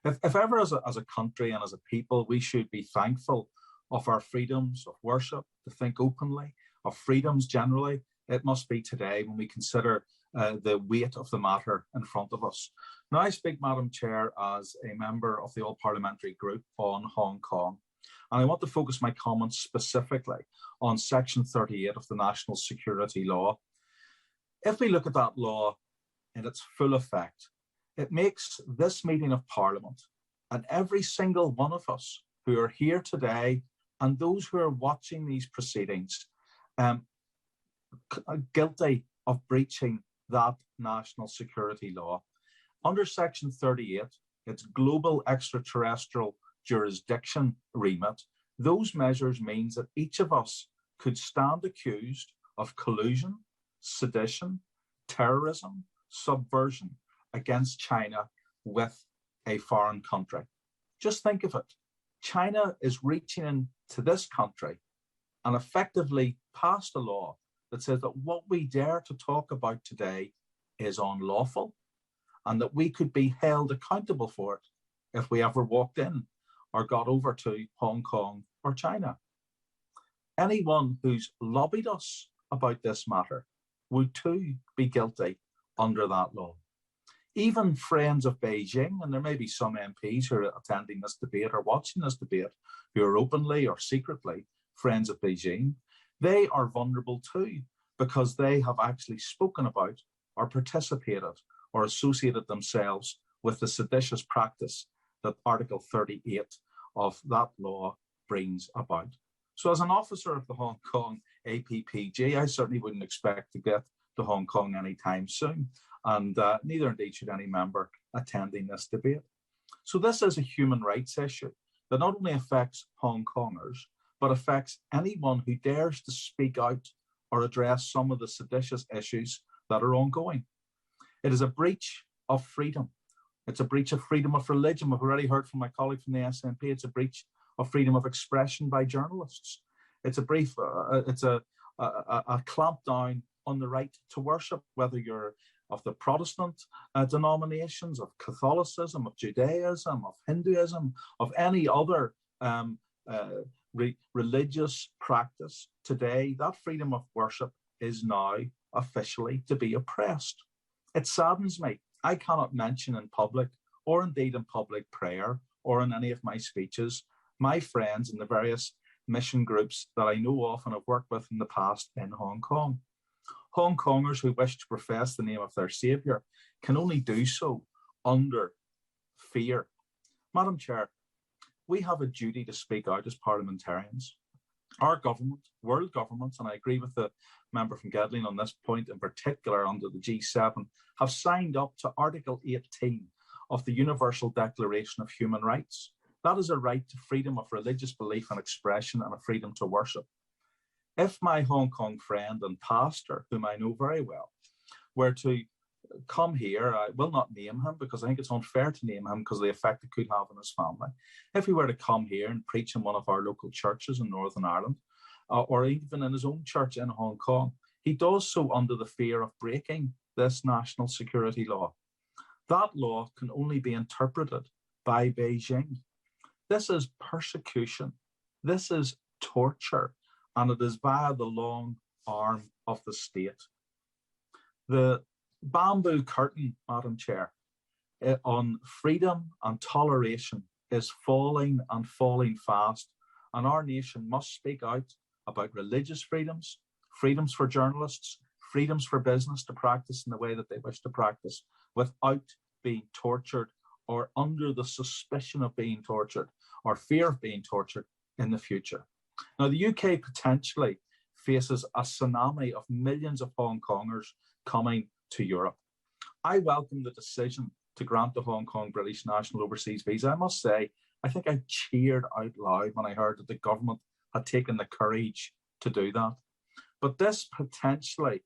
If ever as a country and as a people, we should be thankful of our freedoms of worship, to think openly, of freedoms generally, it must be today when we consider the weight of the matter in front of us. Now, I speak, Madam Chair, as a member of the All Parliamentary Group on Hong Kong. And I want to focus my comments specifically on Section 38 of the National Security Law. If we look at that law in its full effect, it makes this meeting of Parliament and every single one of us who are here today and those who are watching these proceedings guilty of breaching that national security law. Under Section 38, its global extraterrestrial jurisdiction remit, those measures means that each of us could stand accused of collusion, sedition, terrorism, subversion against China with a foreign country. Just think of it. China is reaching into this country and effectively passed a law that says that what we dare to talk about today is unlawful and that we could be held accountable for it if we ever walked in or got over to Hong Kong or China. Anyone who's lobbied us about this matter would too be guilty under that law. Even friends of Beijing, and there may be some MPs who are attending this debate or watching this debate who are openly or secretly friends of Beijing, they are vulnerable too because they have actually spoken about or participated or associated themselves with the seditious practice that Article 38 of that law brings about. So as an officer of the Hong Kong APPG, I certainly wouldn't expect to get to Hong Kong anytime soon, and neither indeed should any member attending this debate. So this is a human rights issue that not only affects Hong Kongers, but affects anyone who dares to speak out or address some of the seditious issues that are ongoing. It is a breach of freedom. It's a breach of freedom of religion. We've already heard from my colleague from the SNP. It's a breach of freedom of expression by journalists. It's a clampdown on the right to worship, whether you're of the Protestant denominations, of Catholicism, of Judaism, of Hinduism, of any other religious practice. Today, that freedom of worship is now officially to be oppressed. It saddens me. I cannot mention in public, or indeed in public prayer, or in any of my speeches, my friends in the various mission groups that I know of and have worked with in the past in Hong Kong. Hong Kongers who wish to profess the name of their saviour can only do so under fear. Madam Chair, we have a duty to speak out as parliamentarians. Our government, world governments, and I agree with the member from Gedling on this point in particular under the G7, have signed up to Article 18 of the Universal Declaration of Human Rights. That is a right to freedom of religious belief and expression and a freedom to worship. If my Hong Kong friend and pastor, whom I know very well, were to come here, I will not name him because I think it's unfair to name him because of the effect it could have on his family. If he were to come here and preach in one of our local churches in Northern Ireland, or even in his own church in Hong Kong, he does so under the fear of breaking this national security law. That law can only be interpreted by Beijing. This is persecution. This is torture. And it is via the long arm of the state. The bamboo curtain, Madam Chair, on freedom and toleration is falling and falling fast. And our nation must speak out about religious freedoms, freedoms for journalists, freedoms for business to practice in the way that they wish to practice without being tortured or under the suspicion of being tortured or fear of being tortured in the future. Now, the UK potentially faces a tsunami of millions of Hong Kongers coming to Europe. I welcome the decision to grant the Hong Kong British National Overseas Visa. I must say, I think I cheered out loud when I heard that the government had taken the courage to do that. But this potentially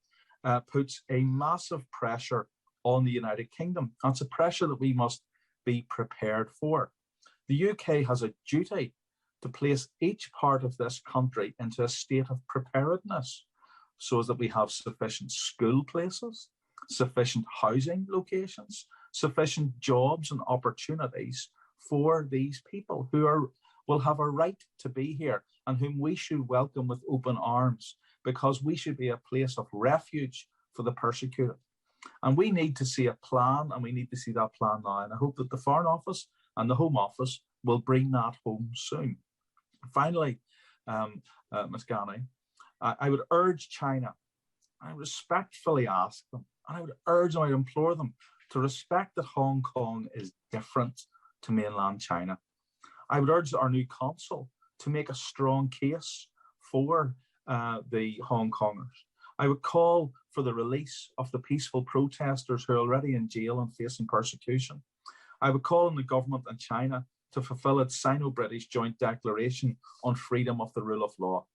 puts a massive pressure on the United Kingdom. That's a pressure that we must be prepared for. The UK has a duty to place each part of this country into a state of preparedness so that we have sufficient school places, sufficient housing locations, sufficient jobs and opportunities for these people who will have a right to be here and whom we should welcome with open arms, because we should be a place of refuge for the persecuted. And we need to see a plan, and we need to see that plan now. And I hope that the Foreign Office and the Home Office will bring that home soon. Finally, Ms. Ghani, I would urge China, I respectfully ask them, and I would urge them, I would implore them to respect that Hong Kong is different to mainland China. I would urge our new consul to make a strong case for the Hong Kongers. I would call for the release of the peaceful protesters who are already in jail and facing persecution. I would call on the government in China to fulfill its Sino-British joint declaration on freedom of the rule of law.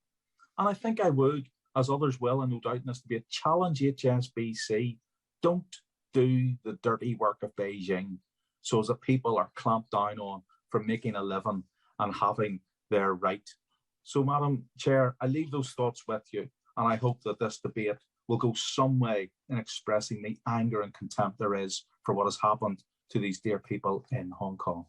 And I think I would, as others will, and no doubt in this debate, challenge HSBC. Don't do the dirty work of Beijing so as that people are clamped down on for making a living and having their right. So, Madam Chair, I leave those thoughts with you, and I hope that this debate will go some way in expressing the anger and contempt there is for what has happened to these dear people in Hong Kong.